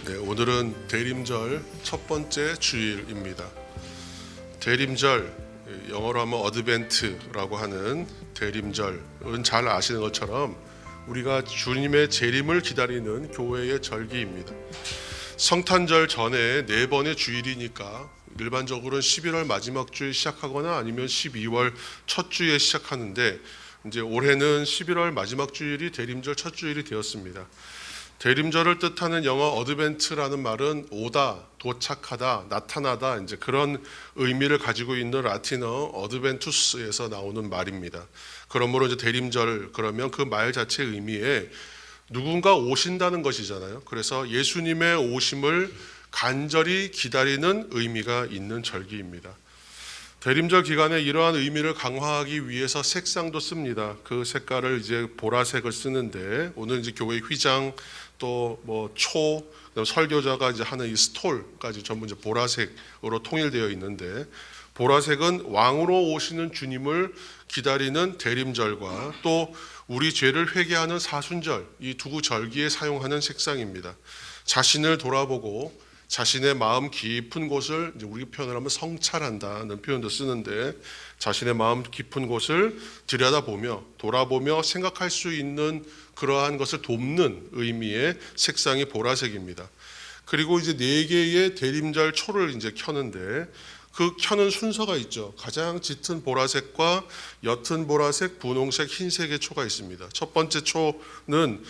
네, 오늘은 대림절 첫 번째 주일입니다. 대림절, 영어로 하면 어드벤트라고 하는 대림절은 잘 아시는 것처럼 우리가 주님의 재림을 기다리는 교회의 절기입니다. 성탄절 전에 4번의 주일이니까 일반적으로는 11월 마지막 주에 시작하거나 아니면 12월 첫 주에 시작하는데, 이제 올해는 11월 마지막 주일이 대림절 첫 주일이 되었습니다. 대림절을 뜻하는 영어 어드벤트라는 말은 오다, 도착하다, 나타나다, 이제 그런 의미를 가지고 있는 라틴어 어드벤투스에서 나오는 말입니다. 그러므로 이제 대림절 그러면 그 말 자체의 의미에 누군가 오신다는 것이잖아요. 그래서 예수님의 오심을 간절히 기다리는 의미가 있는 절기입니다. 대림절 기간에 이러한 의미를 강화하기 위해서 색상도 씁니다. 그 색깔을 이제 보라색을 쓰는데, 오늘 이제 교회 휘장 또 설교자가 이제 하는 이 스톨까지 전부 이제 보라색으로 통일되어 있는데, 보라색은 왕으로 오시는 주님을 기다리는 대림절과 또 우리 죄를 회개하는 사순절, 이 두 절기에 사용하는 색상입니다. 자신을 돌아보고 자신의 마음 깊은 곳을, 이제 우리 표현을 하면 성찰한다는 표현도 쓰는데, 자신의 마음 깊은 곳을 들여다보며 돌아보며 생각할 수 있는 그러한 것을 돕는 의미의 색상이 보라색입니다. 그리고 이제 4개의 대림절 초를 이제 켜는데, 그 켜는 순서가 있죠. 가장 짙은 보라색과 옅은 보라색, 분홍색, 흰색의 초가 있습니다. 첫 번째 초는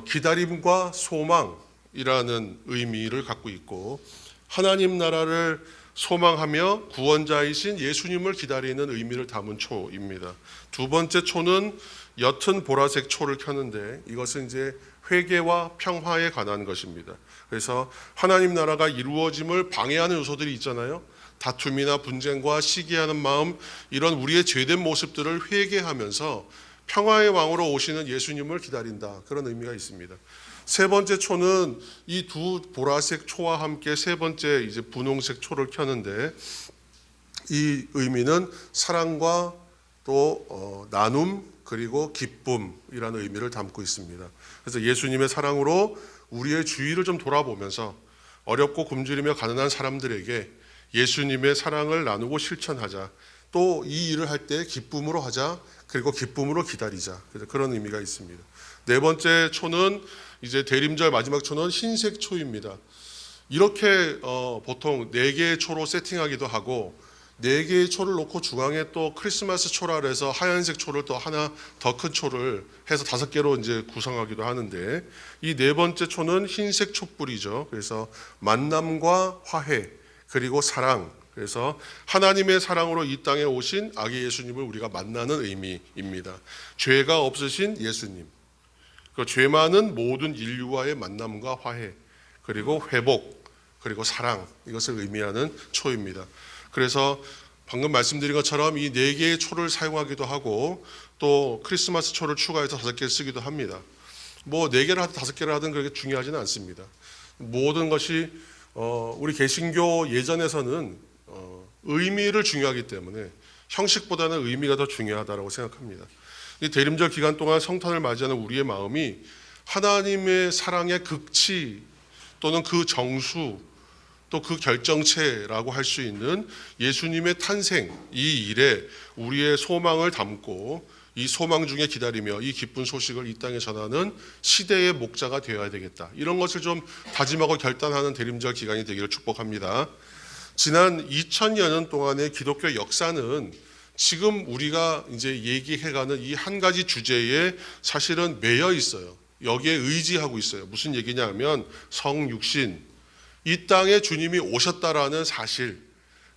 기다림과 소망이라는 의미를 갖고 있고, 하나님 나라를 소망하며 구원자이신 예수님을 기다리는 의미를 담은 초입니다. 두 번째 초는 옅은 보라색 초를 켜는데, 이것은 이제 회개와 평화에 관한 것입니다. 그래서 하나님 나라가 이루어짐을 방해하는 요소들이 있잖아요. 다툼이나 분쟁과 시기하는 마음, 이런 우리의 죄된 모습들을 회개하면서 평화의 왕으로 오시는 예수님을 기다린다, 그런 의미가 있습니다. 세 번째 초는 이 두 보라색 초와 함께 세 번째 이제 분홍색 초를 켜는데, 이 의미는 사랑과 또 나눔 그리고 기쁨이라는 의미를 담고 있습니다. 그래서 예수님의 사랑으로 우리의 주위를 좀 돌아보면서 어렵고 굶주리며 가난한 사람들에게 예수님의 사랑을 나누고 실천하자, 또 이 일을 할 때 기쁨으로 하자, 그리고 기쁨으로 기다리자, 그런 의미가 있습니다. 네 번째 초는 이제 대림절 마지막 초는 흰색 초입니다. 이렇게 보통 4개의 초로 세팅하기도 하고, 4개의 초를 놓고 중앙에 또 크리스마스 초라 해서 하얀색 초를 또 하나 더 큰 초를 해서 5개로 이제 구성하기도 하는데, 이 네 번째 초는 흰색 촛불이죠. 그래서 만남과 화해 그리고 사랑, 그래서 하나님의 사랑으로 이 땅에 오신 아기 예수님을 우리가 만나는 의미입니다. 죄가 없으신 예수님, 그 죄 많은 모든 인류와의 만남과 화해 그리고 회복 그리고 사랑, 이것을 의미하는 초입니다. 그래서 방금 말씀드린 것처럼 이 4개의 초를 사용하기도 하고, 또 크리스마스 초를 추가해서 5개 쓰기도 합니다. 뭐 4개를 하든 5개를 하든 그렇게 중요하지는 않습니다. 모든 것이 우리 개신교 예전에서는 의미를 중요하기 때문에 형식보다는 의미가 더 중요하다고 생각합니다. 이 대림절 기간 동안 성탄을 맞이하는 우리의 마음이 하나님의 사랑의 극치 또는 그 정수 또 그 결정체라고 할 수 있는 예수님의 탄생, 이 일에 우리의 소망을 담고 이 소망 중에 기다리며 이 기쁜 소식을 이 땅에 전하는 시대의 목자가 되어야 되겠다, 이런 것을 좀 다짐하고 결단하는 대림절 기간이 되기를 축복합니다. 지난 2000여 년 동안의 기독교 역사는 지금 우리가 이제 얘기해가는 이 한 가지 주제에 사실은 매여 있어요. 여기에 의지하고 있어요. 무슨 얘기냐 하면 성육신, 이 땅에 주님이 오셨다라는 사실,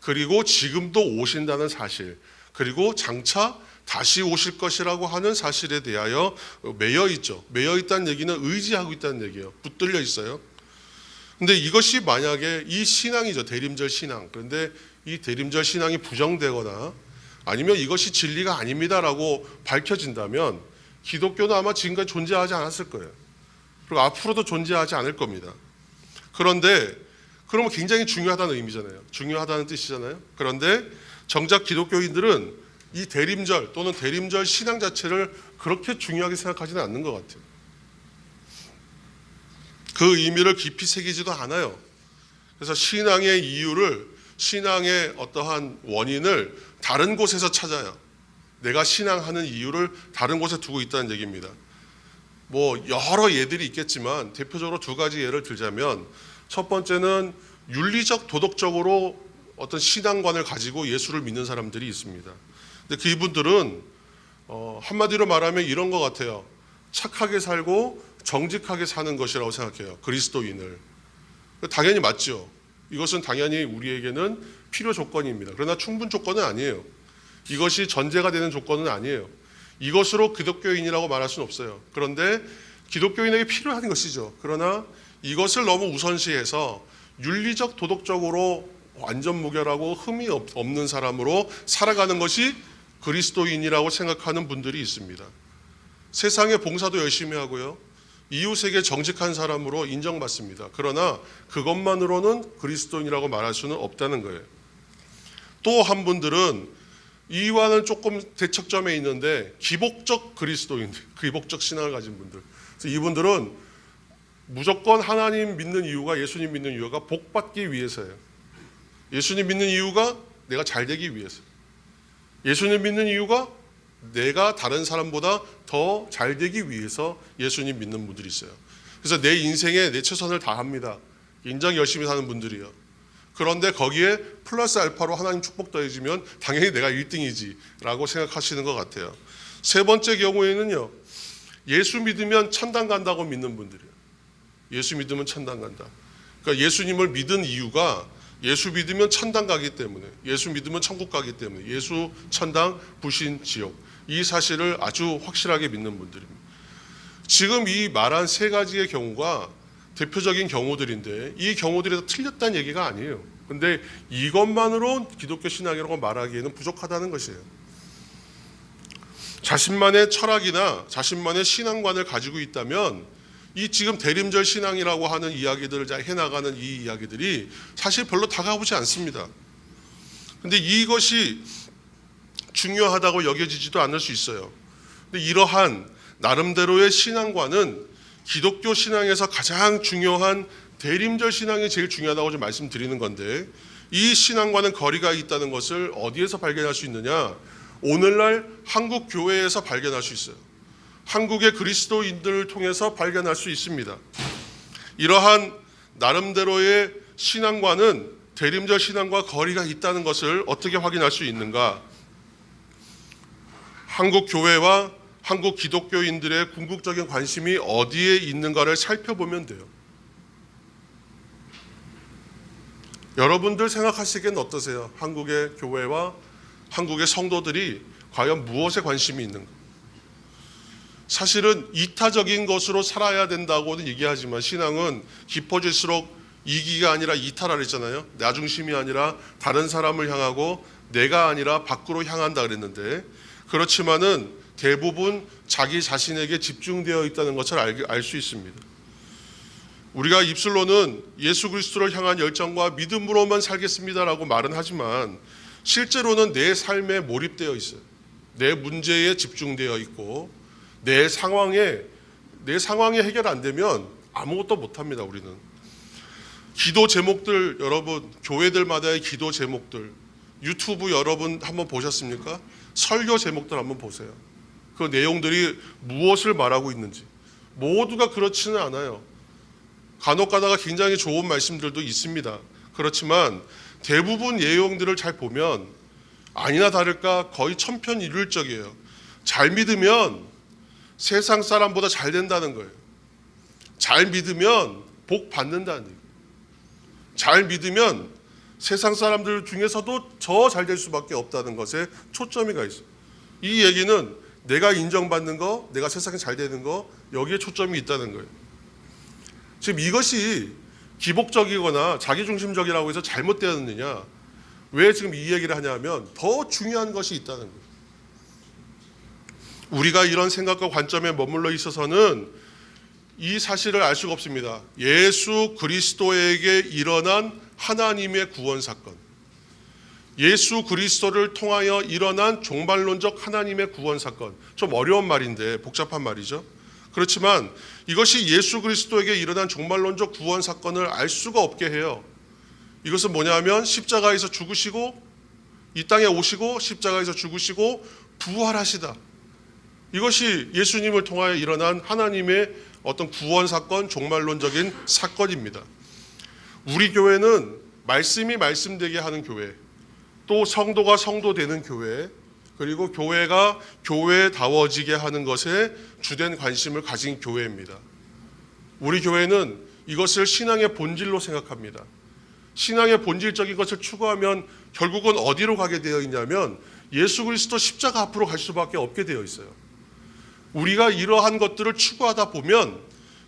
그리고 지금도 오신다는 사실, 그리고 장차 다시 오실 것이라고 하는 사실에 대하여 매여 있죠. 매여 있다는 얘기는 의지하고 있다는 얘기예요. 붙들려 있어요. 근데 이것이 만약에 이 신앙이죠. 대림절 신앙. 그런데 이 대림절 신앙이 부정되거나 아니면 이것이 진리가 아닙니다라고 밝혀진다면 기독교는 아마 지금까지 존재하지 않았을 거예요. 그리고 앞으로도 존재하지 않을 겁니다. 그런데 그러면 굉장히 중요하다는 의미잖아요. 중요하다는 뜻이잖아요. 그런데 정작 기독교인들은 이 대림절 또는 대림절 신앙 자체를 그렇게 중요하게 생각하지는 않는 것 같아요. 그 의미를 깊이 새기지도 않아요. 그래서 신앙의 이유를, 신앙의 어떠한 원인을 다른 곳에서 찾아요. 내가 신앙하는 이유를 다른 곳에 두고 있다는 얘기입니다. 뭐 여러 예들이 있겠지만 대표적으로 두 가지 예를 들자면, 첫 번째는 윤리적 도덕적으로 어떤 신앙관을 가지고 예수를 믿는 사람들이 있습니다. 근데 그분들은 한마디로 말하면 이런 것 같아요. 착하게 살고 정직하게 사는 것이라고 생각해요. 그리스도인을. 당연히 맞죠. 이것은 당연히 우리에게는 필요 조건입니다. 그러나 충분 조건은 아니에요. 이것이 전제가 되는 조건은 아니에요. 이것으로 기독교인이라고 말할 수는 없어요. 그런데 기독교인에게 필요한 것이죠. 그러나 이것을 너무 우선시해서 윤리적 도덕적으로 완전 무결하고 흠이 없는 사람으로 살아가는 것이 그리스도인이라고 생각하는 분들이 있습니다. 세상의 봉사도 열심히 하고요, 이웃에게 정직한 사람으로 인정받습니다. 그러나 그것만으로는 그리스도인이라고 말할 수는 없다는 거예요. 또 한 분들은 이와는 조금 대척점에 있는데 기복적 그리스도인들, 기복적 신앙을 가진 분들. 그래서 이분들은 무조건 하나님 믿는 이유가, 예수님 믿는 이유가 복받기 위해서예요. 예수님 믿는 이유가 내가 잘 되기 위해서. 예수님 믿는 이유가 내가 다른 사람보다 더 잘 되기 위해서 예수님 믿는 분들이 있어요. 그래서 내 인생에 내 최선을 다합니다. 인정 열심히 사는 분들이요. 그런데 거기에 플러스 알파로 하나님 축복 더해지면 당연히 내가 1등이지 라고 생각하시는 것 같아요. 세 번째 경우에는요, 예수 믿으면 천당 간다고 믿는 분들이에요. 예수 믿으면 천당 간다. 그러니까 예수님을 믿은 이유가 예수 믿으면 천당 가기 때문에, 예수 믿으면 천국 가기 때문에, 예수 천당, 불신 지옥, 이 사실을 아주 확실하게 믿는 분들입니다. 지금 이 말한 세 가지의 경우가 대표적인 경우들인데 이 경우들이 다 틀렸다는 얘기가 아니에요. 근데 이것만으로 기독교 신앙이라고 말하기에는 부족하다는 것이에요. 자신만의 철학이나 자신만의 신앙관을 가지고 있다면 이 지금 대림절 신앙이라고 하는 이야기들을 잘 해나가는 이 이야기들이 사실 별로 다가오지 않습니다. 근데 이것이 중요하다고 여겨지지도 않을 수 있어요. 근데 이러한 나름대로의 신앙관은 기독교 신앙에서 가장 중요한 대림절 신앙이 제일 중요하다고 좀 말씀드리는 건데, 이 신앙과는 거리가 있다는 것을 어디에서 발견할 수 있느냐? 오늘날 한국 교회에서 발견할 수 있어요. 한국의 그리스도인들을 통해서 발견할 수 있습니다. 이러한 나름대로의 신앙과는 대림절 신앙과 거리가 있다는 것을 어떻게 확인할 수 있는가? 한국 교회와 한국 기독교인들의 궁극적인 관심이 어디에 있는가를 살펴보면 돼요. 여러분들 생각하시기엔 어떠세요? 한국의 교회와 한국의 성도들이 과연 무엇에 관심이 있는가? 사실은 이타적인 것으로 살아야 된다고는 얘기하지만 신앙은 깊어질수록 이기가 아니라 이타라 그랬잖아요. 나 중심이 아니라 다른 사람을 향하고 내가 아니라 밖으로 향한다 그랬는데, 그렇지만은 대부분 자기 자신에게 집중되어 있다는 것을 알 수 있습니다. 우리가 입술로는 예수 그리스도를 향한 열정과 믿음으로만 살겠습니다라고 말은 하지만 실제로는 내 삶에 몰입되어 있어요. 내 문제에 집중되어 있고 내 상황에 해결 안 되면 아무것도 못합니다. 우리는 기도 제목들, 여러분 교회들마다의 기도 제목들, 유튜브 여러분 한번 보셨습니까? 설교 제목들 한번 보세요. 그 내용들이 무엇을 말하고 있는지. 모두가 그렇지는 않아요. 간혹 가다가 굉장히 좋은 말씀들도 있습니다. 그렇지만 대부분 내용들을 잘 보면 아니나 다를까 거의 천편일률적이에요. 잘 믿으면 세상 사람보다 잘 된다는 거예요. 잘 믿으면 복 받는다는 얘기예요. 잘 믿으면 세상 사람들 중에서도 더 잘 될 수밖에 없다는 것에 초점이 가 있어요. 이 얘기는 내가 인정받는 거, 내가 세상에 잘 되는 거, 여기에 초점이 있다는 거예요. 지금 이것이 기복적이거나 자기중심적이라고 해서 잘못되었느냐? 왜 지금 이 얘기를 하냐면 더 중요한 것이 있다는 거예요. 우리가 이런 생각과 관점에 머물러 있어서는 이 사실을 알 수가 없습니다. 예수 그리스도에게 일어난 하나님의 구원 사건, 예수 그리스도를 통하여 일어난 종말론적 하나님의 구원 사건, 좀 어려운 말인데 복잡한 말이죠. 그렇지만 이것이 예수 그리스도에게 일어난 종말론적 구원 사건을 알 수가 없게 해요. 이것은 뭐냐면 십자가에서 죽으시고 이 땅에 오시고 십자가에서 죽으시고 부활하시다. 이것이 예수님을 통하여 일어난 하나님의 어떤 구원 사건, 종말론적인 사건입니다. 우리 교회는 말씀이 말씀되게 하는 교회, 또 성도가 성도되는 교회, 그리고 교회가 교회다워지게 하는 것에 주된 관심을 가진 교회입니다. 우리 교회는 이것을 신앙의 본질로 생각합니다. 신앙의 본질적인 것을 추구하면 결국은 어디로 가게 되어 있냐면 예수 그리스도 십자가 앞으로 갈 수밖에 없게 되어 있어요. 우리가 이러한 것들을 추구하다 보면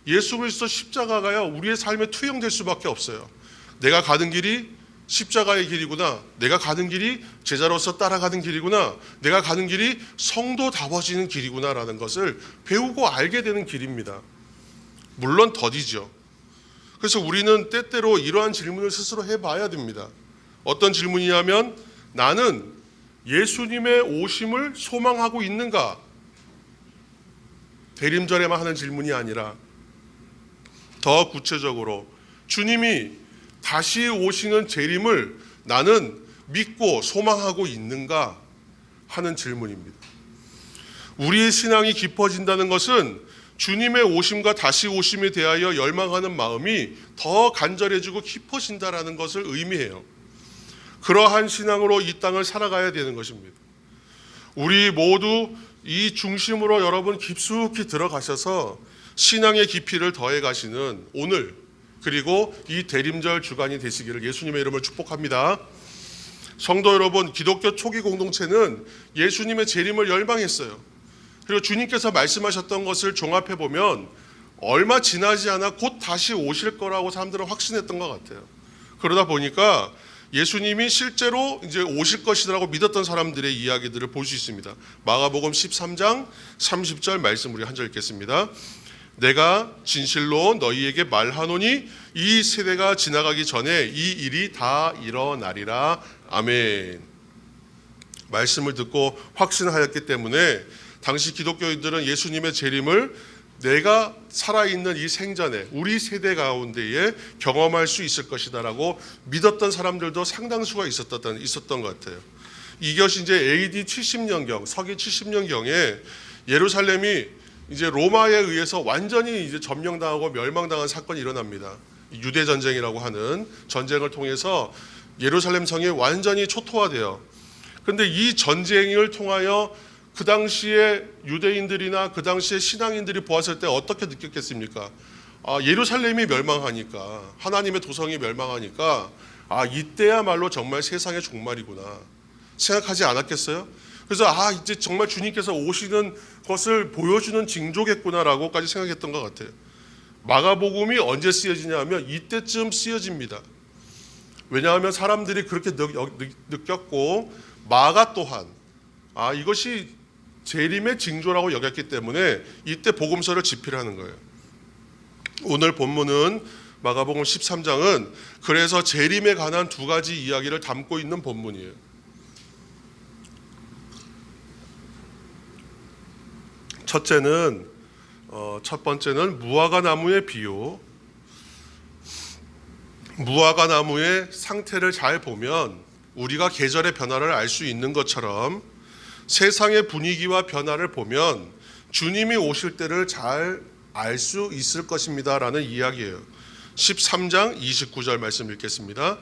예수 그리스도 십자가가요 우리의 삶에 투영될 수밖에 없어요. 내가 가는 길이 십자가의 길이구나. 내가 가는 길이 제자로서 따라가는 길이구나. 내가 가는 길이 성도다워지는 길이구나라는 것을 배우고 알게 되는 길입니다. 물론 더디죠. 그래서 우리는 때때로 이러한 질문을 스스로 해봐야 됩니다. 어떤 질문이냐면 나는 예수님의 오심을 소망하고 있는가? 대림절에만 하는 질문이 아니라 더 구체적으로 주님이 다시 오시는 재림을 나는 믿고 소망하고 있는가 하는 질문입니다. 우리의 신앙이 깊어진다는 것은 주님의 오심과 다시 오심에 대하여 열망하는 마음이 더 간절해지고 깊어진다는 것을 의미해요. 그러한 신앙으로 이 땅을 살아가야 되는 것입니다. 우리 모두 이 중심으로 여러분 깊숙이 들어가셔서 신앙의 깊이를 더해 가시는 오늘 그리고 이 대림절 주간이 되시기를 예수님의 이름으로 축복합니다. 성도 여러분, 기독교 초기 공동체는 예수님의 재림을 열망했어요. 그리고 주님께서 말씀하셨던 것을 종합해 보면 얼마 지나지 않아 곧 다시 오실 거라고 사람들은 확신했던 것 같아요. 그러다 보니까 예수님이 실제로 이제 오실 것이라고 믿었던 사람들의 이야기들을 볼 수 있습니다. 마가복음 13장 30절 말씀 우리 한 절 읽겠습니다. 내가 진실로 너희에게 말하노니 이 세대가 지나가기 전에 이 일이 다 일어나리라. 아멘. 말씀을 듣고 확신하였기 때문에 당시 기독교인들은 예수님의 재림을 내가 살아있는 이 생전에 우리 세대 가운데에 경험할 수 있을 것이다라고 믿었던 사람들도 상당수가 있었던 것 같아요. 이것이 이제 AD 70년경, 서기 70년경에 예루살렘이 이제 로마에 의해서 완전히 이제 점령당하고 멸망당한 사건이 일어납니다. 유대 전쟁이라고 하는 전쟁을 통해서 예루살렘 성이 완전히 초토화돼요. 그런데 이 전쟁을 통하여 그 당시에 유대인들이나 그 당시에 신앙인들이 보았을 때 어떻게 느꼈겠습니까? 예루살렘이 멸망하니까, 하나님의 도성이 멸망하니까 이때야말로 정말 세상의 종말이구나 생각하지 않았겠어요? 그래서 이제 정말 주님께서 오시는 것을 보여주는 징조겠구나라고까지 생각했던 것 같아요. 마가복음이 언제 쓰여지냐 하면 이때쯤 쓰여집니다. 왜냐하면 사람들이 그렇게 느꼈고 마가 또한 이것이 재림의 징조라고 여겼기 때문에 이때 복음서를 집필하는 거예요. 오늘 본문은 마가복음 13장은 그래서 재림에 관한 두 가지 이야기를 담고 있는 본문이에요. 첫 번째는 무화과 나무의 비유. 무화과 나무의 상태를 잘 보면 우리가 계절의 변화를 알 수 있는 것처럼 세상의 분위기와 변화를 보면 주님이 오실 때를 잘 알 수 있을 것입니다 라는 이야기예요. 13장 29절 말씀 읽겠습니다.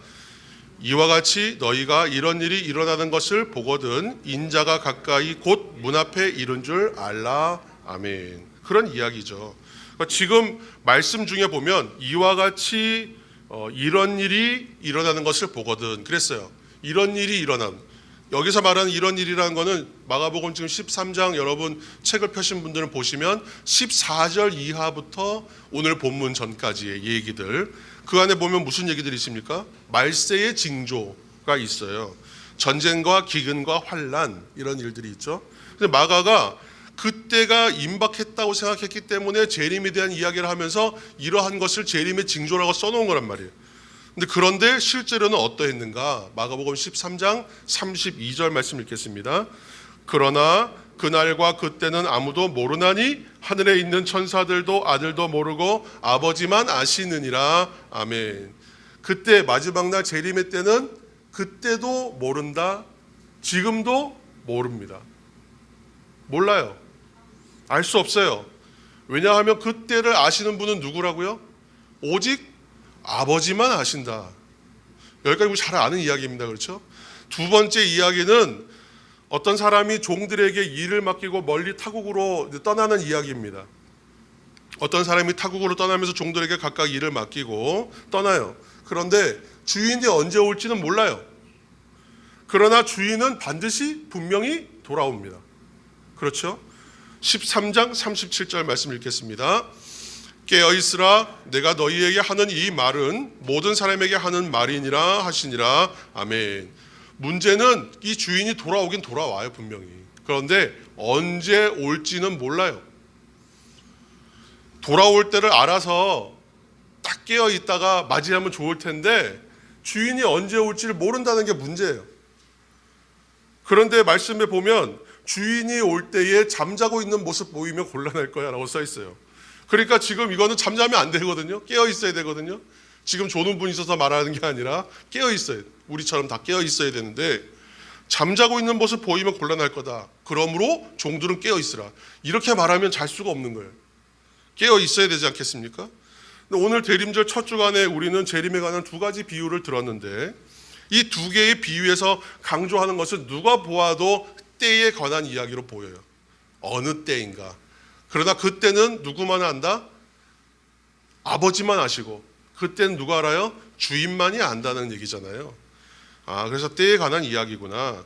이와 같이 너희가 이런 일이 일어나는 것을 보거든 인자가 가까이 곧 문 앞에 이른 줄 알라. 아멘. 그런 이야기죠. 그러니까 지금 말씀 중에 보면 이와 같이 이런 일이 일어나는 것을 보거든 그랬어요. 이런 일이 일어난, 여기서 말하는 이런 일이라는 거는 마가복음 지금 13장 여러분 책을 펴신 분들은 보시면 14절 이하부터 오늘 본문 전까지의 얘기들, 그 안에 보면 무슨 얘기들이 있습니까? 말세의 징조가 있어요. 전쟁과 기근과 환란 이런 일들이 있죠. 근데 마가가 그때가 임박했다고 생각했기 때문에 재림에 대한 이야기를 하면서 이러한 것을 재림의 징조라고 써놓은 거란 말이에요. 그런데 실제로는 어떠했는가? 마가복음 13장 32절 말씀 읽겠습니다. 그러나 그날과 그때는 아무도 모르나니 하늘에 있는 천사들도 아들도 모르고 아버지만 아시느니라. 아멘. 그때 마지막 날 재림의 때는 그때도 모른다. 지금도 모릅니다. 몰라요. 알 수 없어요. 왜냐하면 그때를 아시는 분은 누구라고요? 오직 아버지만 아신다. 여기까지 우리 잘 아는 이야기입니다. 그렇죠? 두 번째 이야기는 어떤 사람이 종들에게 일을 맡기고 멀리 타국으로 떠나는 이야기입니다. 어떤 사람이 타국으로 떠나면서 종들에게 각각 일을 맡기고 떠나요. 그런데 주인이 언제 올지는 몰라요. 그러나 주인은 반드시 분명히 돌아옵니다. 그렇죠? 13장 37절 말씀 읽겠습니다. 깨어있으라. 내가 너희에게 하는 이 말은 모든 사람에게 하는 말이니라 하시니라. 아멘. 문제는 이 주인이 돌아오긴 돌아와요, 분명히. 그런데 언제 올지는 몰라요. 돌아올 때를 알아서 딱 깨어 있다가 맞이하면 좋을 텐데 주인이 언제 올지를 모른다는 게 문제예요. 그런데 말씀에 보면 주인이 올 때에 잠자고 있는 모습 보이면 곤란할 거야 라고 써 있어요. 그러니까 지금 이거는 잠자면 안 되거든요. 깨어 있어야 되거든요. 지금 조는 분이 있어서 말하는 게 아니라 깨어 있어야 돼. 우리처럼 다 깨어 있어야 되는데 잠자고 있는 모습 보이면 곤란할 거다. 그러므로 종들은 깨어 있으라. 이렇게 말하면 잘 수가 없는 거예요. 깨어 있어야 되지 않겠습니까? 근데 오늘 대림절 첫 주간에 우리는 재림에 관한 두 가지 비유를 들었는데 이 두 개의 비유에서 강조하는 것은 누가 보아도 때에 관한 이야기로 보여요. 어느 때인가. 그러나 그때는 누구만 안다? 아버지만 아시고 그때는 누가 알아요? 주인만이 안다는 얘기잖아요. 그래서 때에 관한 이야기구나.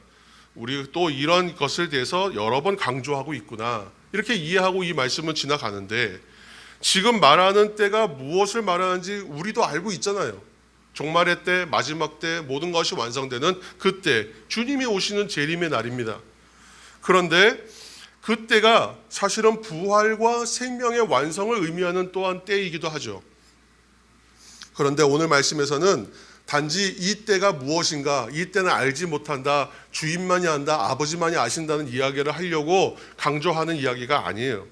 우리 또 이런 것을 대해서 여러 번 강조하고 있구나. 이렇게 이해하고 이 말씀은 지나가는데 지금 말하는 때가 무엇을 말하는지 우리도 알고 있잖아요. 종말의 때, 마지막 때 모든 것이 완성되는 그때 주님이 오시는 재림의 날입니다. 그런데 그때가 사실은 부활과 생명의 완성을 의미하는 또한 때이기도 하죠. 그런데 오늘 말씀에서는 단지 이 때가 무엇인가, 이 때는 알지 못한다, 주인만이 안다, 아버지만이 아신다는 이야기를 하려고 강조하는 이야기가 아니에요.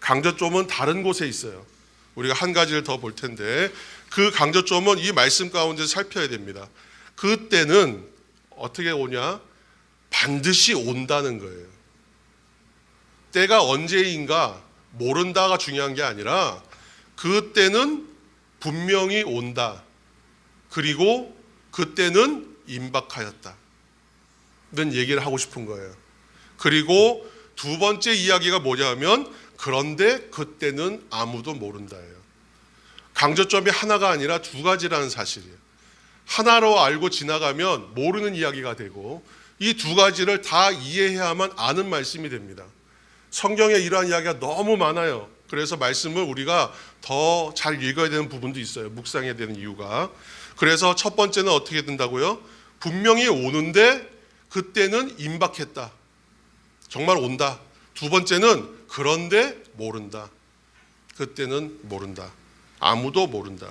강조점은 다른 곳에 있어요. 우리가 한 가지를 더 볼 텐데 그 강조점은 이 말씀 가운데 살펴야 됩니다. 그 때는 어떻게 오냐? 반드시 온다는 거예요. 때가 언제인가 모른다가 중요한 게 아니라 그 때는 분명히 온다. 그리고 그때는 임박하였다. 는 얘기를 하고 싶은 거예요. 그리고 두 번째 이야기가 뭐냐면 그런데 그때는 아무도 모른다예요. 강조점이 하나가 아니라 두 가지라는 사실이에요. 하나로 알고 지나가면 모르는 이야기가 되고 이 두 가지를 다 이해해야만 아는 말씀이 됩니다. 성경에 이러한 이야기가 너무 많아요. 그래서 말씀을 우리가 더 잘 읽어야 되는 부분도 있어요. 묵상해야 되는 이유가. 그래서 첫 번째는 어떻게 된다고요? 분명히 오는데 그때는 임박했다. 정말 온다. 두 번째는 그런데 모른다. 그때는 모른다. 아무도 모른다.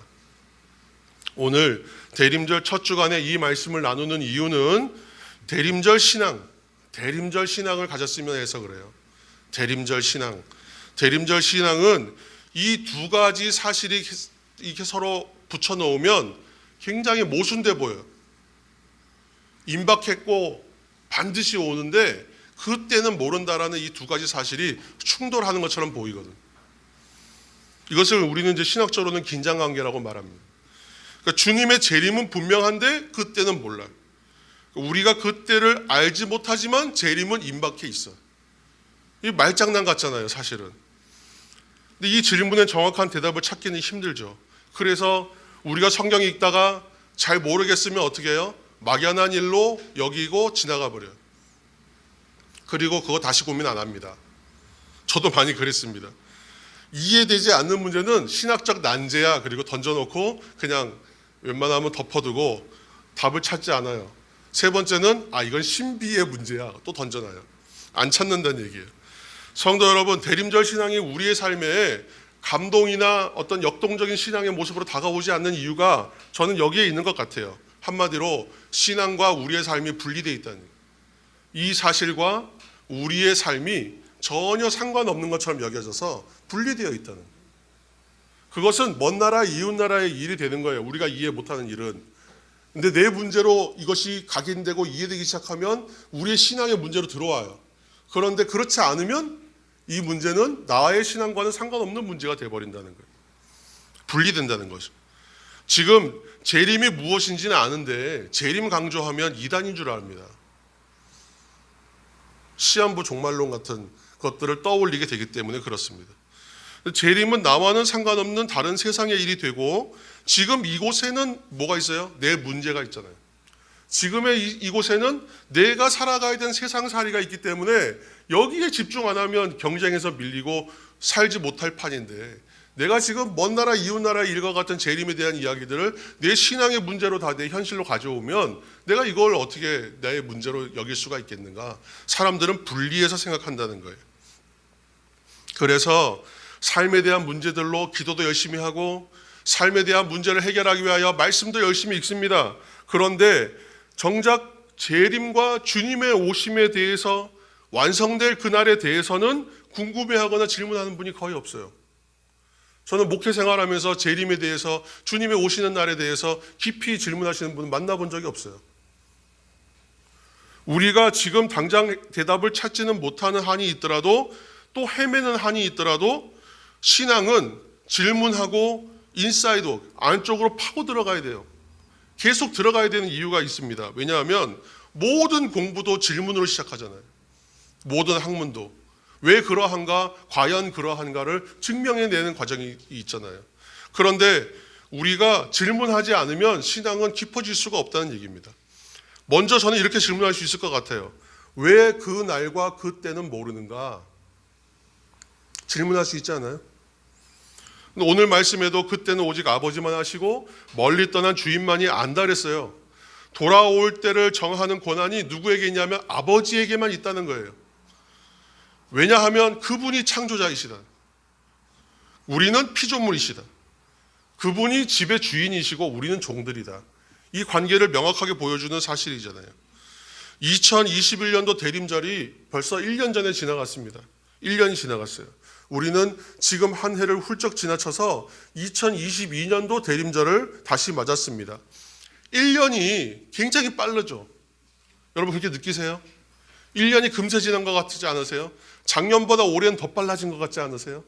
오늘 대림절 첫 주간에 이 말씀을 나누는 이유는 대림절 신앙을 가졌으면 해서 그래요. 대림절 신앙은 이 두 가지 사실이 이렇게 서로 붙여놓으면 굉장히 모순돼 보여요. 임박했고 반드시 오는데 그때는 모른다라는 이 두 가지 사실이 충돌하는 것처럼 보이거든. 이것을 우리는 이제 신학적으로는 긴장관계라고 말합니다. 그러니까 주님의 재림은 분명한데 그때는 몰라요. 우리가 그때를 알지 못하지만 재림은 임박해 있어. 이 말장난 같잖아요, 사실은. 근데 이 질문에 정확한 대답을 찾기는 힘들죠. 그래서 우리가 성경 읽다가 잘 모르겠으면 어떻게 해요? 막연한 일로 여기고 지나가 버려요. 그리고 그거 다시 고민 안 합니다. 저도 많이 그랬습니다. 이해되지 않는 문제는 신학적 난제야. 그리고 던져놓고 그냥 웬만하면 덮어두고 답을 찾지 않아요. 세 번째는 이건 신비의 문제야. 또 던져놔요. 안 찾는다는 얘기예요. 성도 여러분, 대림절 신앙이 우리의 삶에 감동이나 어떤 역동적인 신앙의 모습으로 다가오지 않는 이유가 저는 여기에 있는 것 같아요. 한마디로 신앙과 우리의 삶이 분리되어 있다는 이 사실과 우리의 삶이 전혀 상관없는 것처럼 여겨져서 분리되어 있다는 거예요. 그것은 먼 나라 이웃 나라의 일이 되는 거예요. 우리가 이해 못하는 일은. 근데 내 문제로 이것이 각인되고 이해되기 시작하면 우리의 신앙의 문제로 들어와요. 그런데 그렇지 않으면 이 문제는 나의 신앙과는 상관없는 문제가 되어버린다는 거예요. 분리된다는 거죠. 지금 재림이 무엇인지는 아는데 재림 강조하면 이단인 줄 압니다. 시한부 종말론 같은 것들을 떠올리게 되기 때문에 그렇습니다. 재림은 나와는 상관없는 다른 세상의 일이 되고 지금 이곳에는 뭐가 있어요? 내 문제가 있잖아요. 지금의 이곳에는 내가 살아가야 되는 세상살이가 있기 때문에 여기에 집중 안 하면 경쟁에서 밀리고 살지 못할 판인데 내가 지금 먼 나라 이웃 나라의 일과 같은 재림에 대한 이야기들을 내 신앙의 문제로 다 내 현실로 가져오면 내가 이걸 어떻게 내 문제로 여길 수가 있겠는가? 사람들은 분리해서 생각한다는 거예요. 그래서 삶에 대한 문제들로 기도도 열심히 하고 삶에 대한 문제를 해결하기 위하여 말씀도 열심히 읽습니다. 그런데 정작 재림과 주님의 오심에 대해서 완성될 그날에 대해서는 궁금해하거나 질문하는 분이 거의 없어요. 저는 목회 생활하면서 재림에 대해서 주님의 오시는 날에 대해서 깊이 질문하시는 분 만나본 적이 없어요. 우리가 지금 당장 대답을 찾지는 못하는 한이 있더라도 또 헤매는 한이 있더라도 신앙은 질문하고 인사이드 안쪽으로 파고 들어가야 돼요. 계속 들어가야 되는 이유가 있습니다. 왜냐하면 모든 공부도 질문으로 시작하잖아요. 모든 학문도 왜 그러한가, 과연 그러한가를 증명해내는 과정이 있잖아요. 그런데 우리가 질문하지 않으면 신앙은 깊어질 수가 없다는 얘기입니다. 먼저 저는 이렇게 질문할 수 있을 것 같아요. 왜 그 날과 그 때는 모르는가? 질문할 수 있지 않아요? 오늘 말씀에도 그때는 오직 아버지만 하시고 멀리 떠난 주인만이 안다 그랬어요. 돌아올 때를 정하는 권한이 누구에게 있냐면 아버지에게만 있다는 거예요. 왜냐하면 그분이 창조자이시다. 우리는 피조물이시다. 그분이 집의 주인이시고 우리는 종들이다. 이 관계를 명확하게 보여주는 사실이잖아요. 2021년도 대림절이 벌써 1년 전에 지나갔습니다. 1년이 지나갔어요. 우리는 지금 한 해를 훌쩍 지나쳐서 2022년도 대림절을 다시 맞았습니다. 1년이 굉장히 빠르죠. 여러분 그렇게 느끼세요? 1년이 금세 지난 것 같지 않으세요? 작년보다 올해는 더 빨라진 것 같지 않으세요?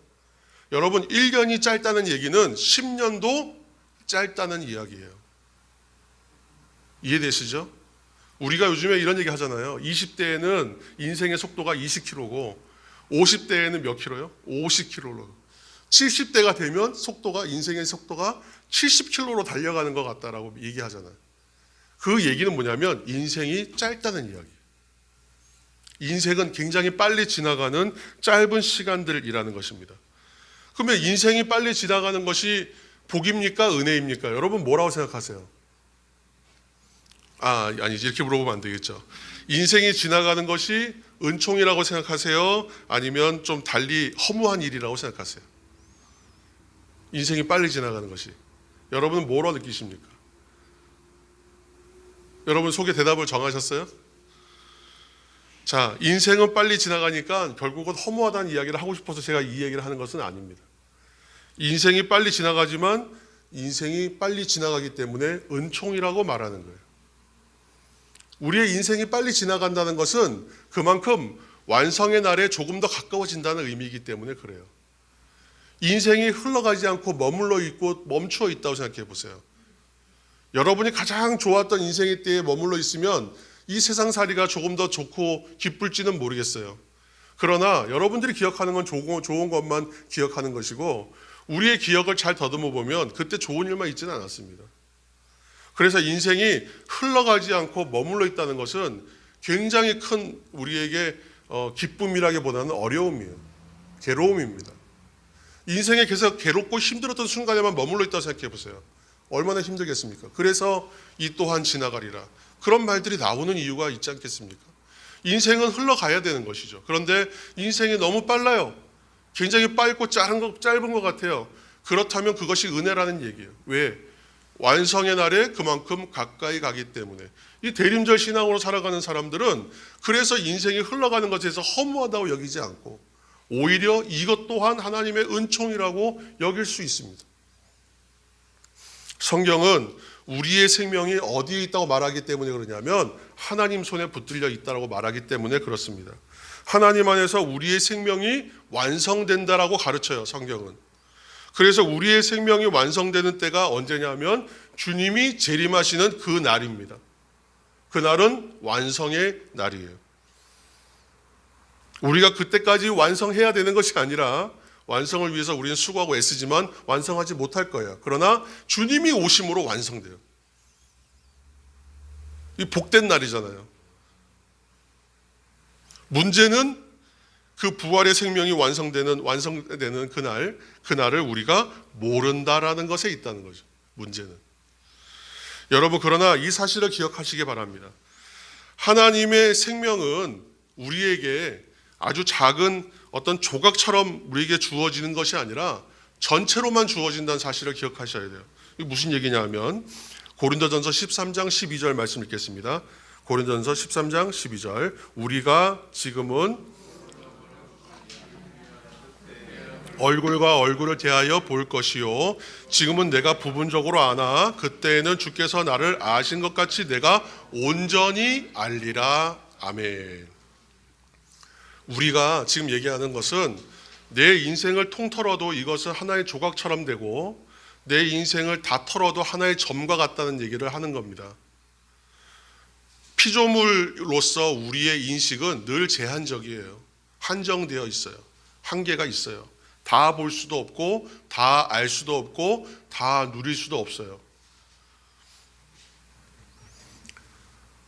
여러분 1년이 짧다는 얘기는 10년도 짧다는 이야기예요. 이해되시죠? 우리가 요즘에 이런 얘기 하잖아요. 20대에는 인생의 속도가 20km고 50대에는 몇 킬로요? 50km로. 70대가 되면 인생의 속도가 70km로 달려가는 것 같다라고 얘기하잖아요. 그 얘기는 뭐냐면 인생이 짧다는 이야기예요. 인생은 굉장히 빨리 지나가는 짧은 시간들이라는 것입니다. 그러면 인생이 빨리 지나가는 것이 복입니까? 은혜입니까? 여러분 뭐라고 생각하세요? 아니지 이렇게 물어보면 안 되겠죠. 인생이 지나가는 것이 은총이라고 생각하세요? 아니면 좀 달리 허무한 일이라고 생각하세요? 인생이 빨리 지나가는 것이. 여러분은 뭐로 느끼십니까? 여러분 속에 대답을 정하셨어요? 자, 인생은 빨리 지나가니까 결국은 허무하다는 이야기를 하고 싶어서 제가 이 얘기를 하는 것은 아닙니다. 인생이 빨리 지나가지만 인생이 빨리 지나가기 때문에 은총이라고 말하는 거예요. 우리의 인생이 빨리 지나간다는 것은 그만큼 완성의 날에 조금 더 가까워진다는 의미이기 때문에 그래요. 인생이 흘러가지 않고 머물러 있고 멈추어 있다고 생각해 보세요. 여러분이 가장 좋았던 인생의 때에 머물러 있으면 이 세상살이가 조금 더 좋고 기쁠지는 모르겠어요. 그러나 여러분들이 기억하는 건 좋은 것만 기억하는 것이고 우리의 기억을 잘 더듬어 보면 그때 좋은 일만 있지는 않았습니다. 그래서 인생이 흘러가지 않고 머물러 있다는 것은 굉장히 큰 우리에게 기쁨이라기보다는 어려움이에요. 괴로움입니다. 인생에 계속 괴롭고 힘들었던 순간에만 머물러 있다고 생각해 보세요. 얼마나 힘들겠습니까? 그래서 이 또한 지나가리라. 그런 말들이 나오는 이유가 있지 않겠습니까? 인생은 흘러가야 되는 것이죠. 그런데 인생이 너무 빨라요. 굉장히 짧고 짧은 것 같아요. 그렇다면 그것이 은혜라는 얘기예요. 왜? 완성의 날에 그만큼 가까이 가기 때문에 이 대림절 신앙으로 살아가는 사람들은 그래서 인생이 흘러가는 것에 대해서 허무하다고 여기지 않고 오히려 이것 또한 하나님의 은총이라고 여길 수 있습니다. 성경은 우리의 생명이 어디에 있다고 말하기 때문에 그러냐면 하나님 손에 붙들려 있다고 말하기 때문에 그렇습니다. 하나님 안에서 우리의 생명이 완성된다라고 가르쳐요, 성경은. 그래서 우리의 생명이 완성되는 때가 언제냐면 주님이 재림하시는 그 날입니다. 그날은 완성의 날이에요. 우리가 그때까지 완성해야 되는 것이 아니라 완성을 위해서 우리는 수고하고 애쓰지만 완성하지 못할 거예요. 그러나 주님이 오심으로 완성돼요. 이 복된 날이잖아요. 문제는 그 부활의 생명이 완성되는 그날을 우리가 모른다라는 것에 있다는 거죠. 문제는. 여러분, 그러나 이 사실을 기억하시기 바랍니다. 하나님의 생명은 우리에게 아주 작은 어떤 조각처럼 우리에게 주어지는 것이 아니라 전체로만 주어진다는 사실을 기억하셔야 돼요. 이게 무슨 얘기냐면 고린도전서 13장 12절 말씀 읽겠습니다. 고린도전서 13장 12절 우리가 지금은 얼굴과 얼굴을 대하여 볼 것이요 지금은 내가 부분적으로 아나 그때에는 주께서 나를 아신 것 같이 내가 온전히 알리라. 아멘. 우리가 지금 얘기하는 것은 내 인생을 통틀어도 이것은 하나의 조각처럼 되고 내 인생을 다 털어도 하나의 점과 같다는 얘기를 하는 겁니다. 피조물로서 우리의 인식은 늘 제한적이에요. 한정되어 있어요. 한계가 있어요. 다 볼 수도 없고 다 알 수도 없고 다 누릴 수도 없어요.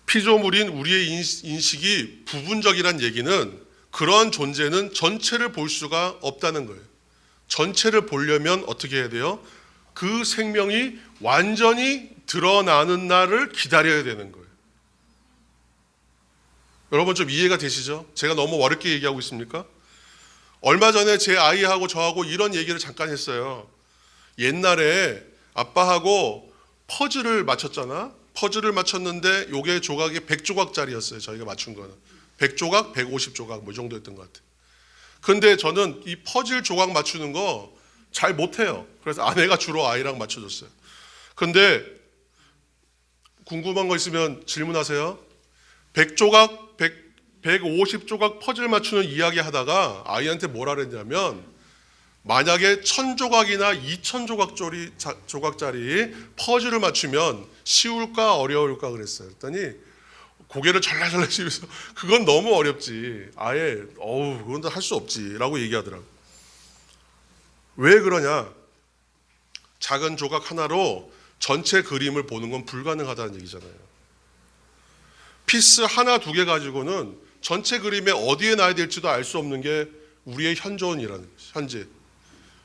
피조물인 우리의 인식이 부분적이란 얘기는 그러한 존재는 전체를 볼 수가 없다는 거예요. 전체를 보려면 어떻게 해야 돼요? 그 생명이 완전히 드러나는 날을 기다려야 되는 거예요. 여러분 좀 이해가 되시죠? 제가 너무 어렵게 얘기하고 있습니까? 얼마 전에 제 아이하고 저하고 이런 얘기를 잠깐 했어요. 옛날에 아빠하고 퍼즐을 맞췄잖아. 퍼즐을 맞췄는데 요게 조각이 100조각짜리였어요. 저희가 맞춘 거는 100조각, 150조각 뭐 정도였던 것 같아요. 근데 저는 이 퍼즐 조각 맞추는 거 잘 못해요. 그래서 아내가 주로 아이랑 맞춰줬어요. 근데 궁금한 거 있으면 질문하세요. 100조각, 150조각 퍼즐 맞추는 이야기 하다가 아이한테 뭐라 그랬냐면 만약에 1000조각이나 2000조각짜리 퍼즐을 맞추면 쉬울까 어려울까 그랬어요. 그랬더니 고개를 잘라잘라 씹으면서 그건 너무 어렵지. 아예 그건 할 수 없지 라고 얘기하더라고요. 왜 그러냐? 작은 조각 하나로 전체 그림을 보는 건 불가능하다는 얘기잖아요. 피스 하나 두 개 가지고는 전체 그림에 어디에 놔야 될지도 알 수 없는 게 우리의 현존이라는 거죠. 현재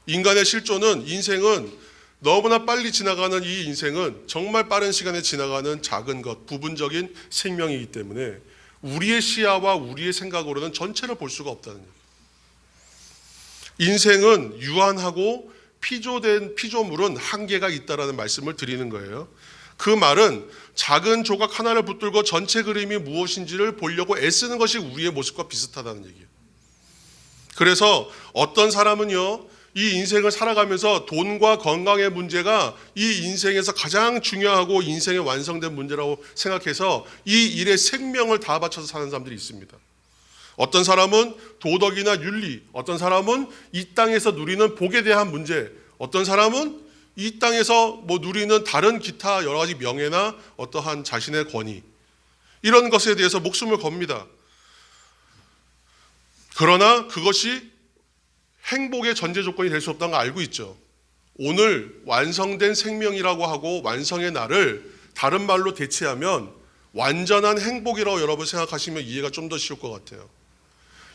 인간의 실존은 인생은 너무나 빨리 지나가는 이 인생은 정말 빠른 시간에 지나가는 작은 것, 부분적인 생명이기 때문에 우리의 시야와 우리의 생각으로는 전체를 볼 수가 없다는 거예요. 인생은 유한하고 피조물은 한계가 있다라는 말씀을 드리는 거예요. 그 말은 작은 조각 하나를 붙들고 전체 그림이 무엇인지를 보려고 애쓰는 것이 우리의 모습과 비슷하다는 얘기예요. 그래서 어떤 사람은요, 이 인생을 살아가면서 돈과 건강의 문제가 이 인생에서 가장 중요하고 인생의 완성된 문제라고 생각해서 이 일에 생명을 다 바쳐서 사는 사람들이 있습니다. 어떤 사람은 도덕이나 윤리, 어떤 사람은 이 땅에서 누리는 복에 대한 문제, 어떤 사람은 이 땅에서 누리는 다른 기타 여러 가지 명예나 어떠한 자신의 권위, 이런 것에 대해서 목숨을 겁니다. 그러나 그것이 행복의 전제 조건이 될 수 없다는 걸 알고 있죠. 오늘 완성된 생명이라고 하고 완성의 날을 다른 말로 대체하면 완전한 행복이라고 여러분 생각하시면 이해가 좀 더 쉬울 것 같아요.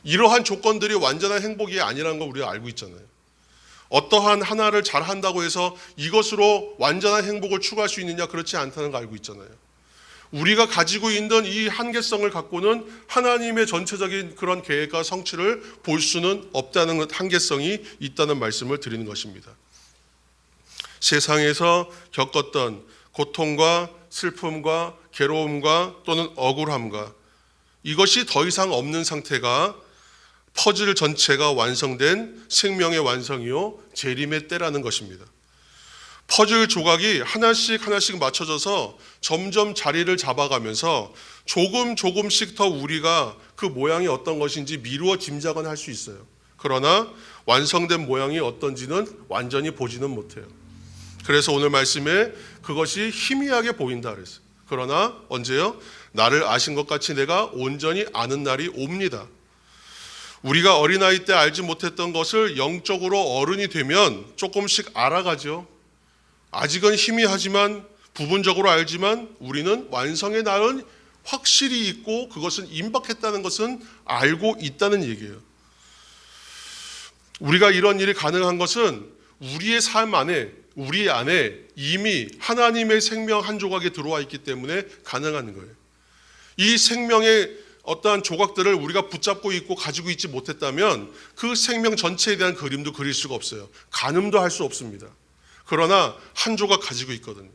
이러한 조건들이 완전한 행복이 아니라는 걸 우리가 알고 있잖아요. 어떠한 하나를 잘 한다고 해서 이것으로 완전한 행복을 추구할 수 있느냐, 그렇지 않다는 걸 알고 있잖아요. 우리가 가지고 있는 이 한계성을 갖고는 하나님의 전체적인 그런 계획과 성취를 볼 수는 없다는 한계성이 있다는 말씀을 드리는 것입니다. 세상에서 겪었던 고통과 슬픔과 괴로움과 또는 억울함과 이것이 더 이상 없는 상태가 퍼즐 전체가 완성된 생명의 완성이요 재림의 때라는 것입니다. 퍼즐 조각이 하나씩 하나씩 맞춰져서 점점 자리를 잡아가면서 조금씩 더 우리가 그 모양이 어떤 것인지 미루어 짐작은 할 수 있어요. 그러나 완성된 모양이 어떤지는 완전히 보지는 못해요. 그래서 오늘 말씀에 그것이 희미하게 보인다 그랬어요. 그러나 언제요? 나를 아신 것 같이 내가 온전히 아는 날이 옵니다. 우리가 어린아이 때 알지 못했던 것을 영적으로 어른이 되면 조금씩 알아가죠. 아직은 희미하지만 부분적으로 알지만 우리는 완성의 날은 확실히 있고 그것은 임박했다는 것은 알고 있다는 얘기예요. 우리가 이런 일이 가능한 것은 우리의 삶 안에 우리 안에 이미 하나님의 생명 한 조각이 들어와 있기 때문에 가능한 거예요. 이 생명의 어떠한 조각들을 우리가 붙잡고 있고 가지고 있지 못했다면 그 생명 전체에 대한 그림도 그릴 수가 없어요. 가늠도 할 수 없습니다. 그러나 한 조각 가지고 있거든요.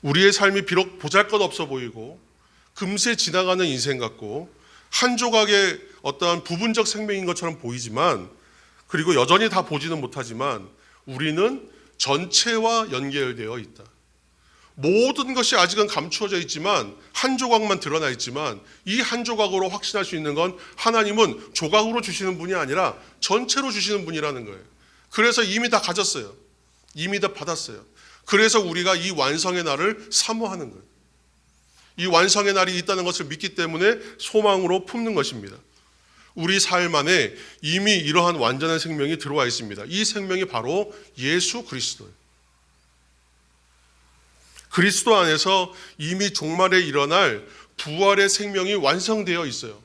우리의 삶이 비록 보잘것없어 보이고 금세 지나가는 인생 같고 한 조각의 어떠한 부분적 생명인 것처럼 보이지만 그리고 여전히 다 보지는 못하지만 우리는 전체와 연결되어 있다. 모든 것이 아직은 감추어져 있지만 한 조각만 드러나 있지만 이 한 조각으로 확신할 수 있는 건 하나님은 조각으로 주시는 분이 아니라 전체로 주시는 분이라는 거예요. 그래서 이미 다 가졌어요. 이미 다 받았어요. 그래서 우리가 이 완성의 날을 사모하는 거예요. 이 완성의 날이 있다는 것을 믿기 때문에 소망으로 품는 것입니다. 우리 삶 안에 이미 이러한 완전한 생명이 들어와 있습니다. 이 생명이 바로 예수 그리스도예요. 그리스도 안에서 이미 종말에 일어날 부활의 생명이 완성되어 있어요.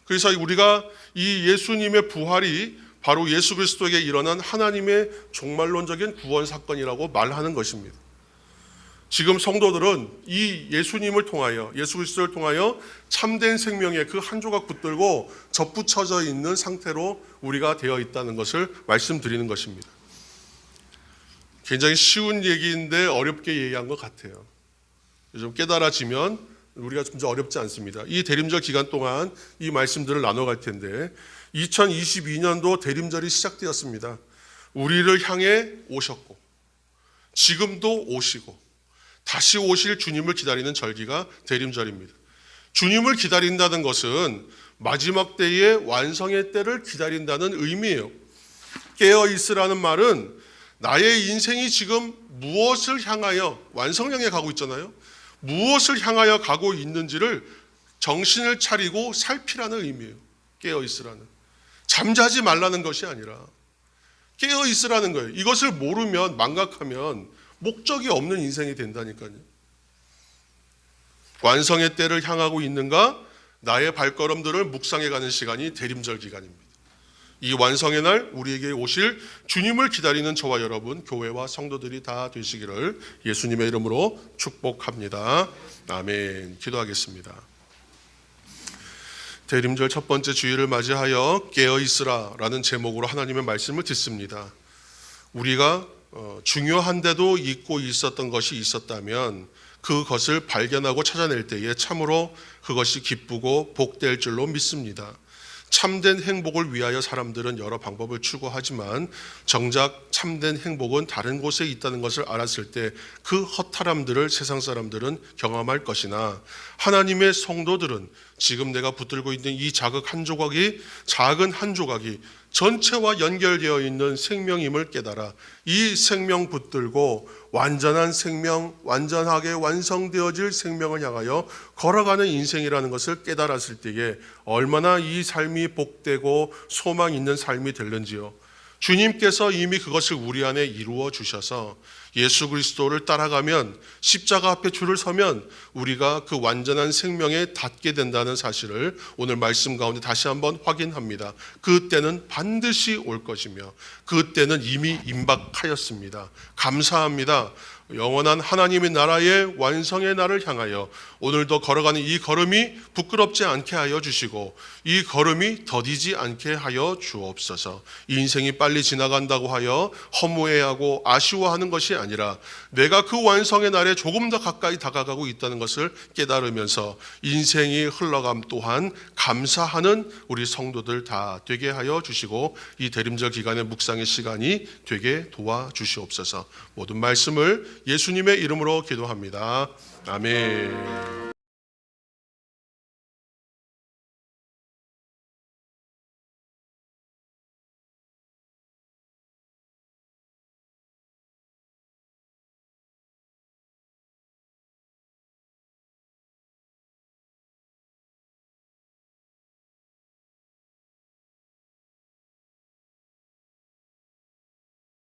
그래서 우리가 이 예수님의 부활이 바로 예수 그리스도에게 일어난 하나님의 종말론적인 구원 사건이라고 말하는 것입니다. 지금 성도들은 이 예수님을 통하여 예수 그리스도를 통하여 참된 생명의 그 한 조각 붙들고 접붙여져 있는 상태로 우리가 되어 있다는 것을 말씀드리는 것입니다. 굉장히 쉬운 얘기인데 어렵게 얘기한 것 같아요. 좀 깨달아지면 우리가 좀 어렵지 않습니다. 이 대림절 기간 동안 이 말씀들을 나눠갈 텐데 2022년도 대림절이 시작되었습니다. 우리를 향해 오셨고 지금도 오시고 다시 오실 주님을 기다리는 절기가 대림절입니다. 주님을 기다린다는 것은 마지막 때의 완성의 때를 기다린다는 의미예요. 깨어있으라는 말은 나의 인생이 지금 무엇을 향하여 완성형에 가고 있잖아요. 무엇을 향하여 가고 있는지를 정신을 차리고 살피라는 의미예요. 깨어있으라는. 잠자지 말라는 것이 아니라 깨어있으라는 거예요. 이것을 모르면 망각하면 목적이 없는 인생이 된다니까요. 완성의 때를 향하고 있는가? 나의 발걸음들을 묵상해가는 시간이 대림절 기간입니다. 이 완성의 날 우리에게 오실 주님을 기다리는 저와 여러분 교회와 성도들이 다 되시기를 예수님의 이름으로 축복합니다. 아멘. 기도하겠습니다. 대림절 첫 번째 주일을 맞이하여 깨어있으라 라는 제목으로 하나님의 말씀을 듣습니다. 우리가 중요한데도 잊고 있었던 것이 있었다면 그것을 발견하고 찾아낼 때에 참으로 그것이 기쁘고 복될 줄로 믿습니다. 참된 행복을 위하여 사람들은 여러 방법을 추구하지만 정작 참된 행복은 다른 곳에 있다는 것을 알았을 때 그 허탈함들을 세상 사람들은 경험할 것이나 하나님의 성도들은 지금 내가 붙들고 있는 이 작은 한 조각이 전체와 연결되어 있는 생명임을 깨달아 이 생명 붙들고 완전한 생명, 완전하게 완성되어질 생명을 향하여 걸어가는 인생이라는 것을 깨달았을 때에 얼마나 이 삶이 복되고 소망 있는 삶이 될는지요. 주님께서 이미 그것을 우리 안에 이루어 주셔서 예수 그리스도를 따라가면, 십자가 앞에 줄을 서면 우리가 그 완전한 생명에 닿게 된다는 사실을 오늘 말씀 가운데 다시 한번 확인합니다. 그 때는 반드시 올 것이며 그 때는 이미 임박하였습니다. 감사합니다. 영원한 하나님의 나라의 완성의 날을 향하여 오늘도 걸어가는 이 걸음이 부끄럽지 않게 하여 주시고 이 걸음이 더디지 않게 하여 주옵소서. 이 인생이 빨리 지나간다고 하여 허무해하고 아쉬워하는 것이 아니라 내가 그 완성의 날에 조금 더 가까이 다가가고 있다는 것을 깨달으면서 인생이 흘러감 또한 감사하는 우리 성도들 다 되게 하여 주시고 이 대림절 기간의 묵상의 시간이 되게 도와주시옵소서. 모든 말씀을 예수님의 이름으로 기도합니다. 아멘.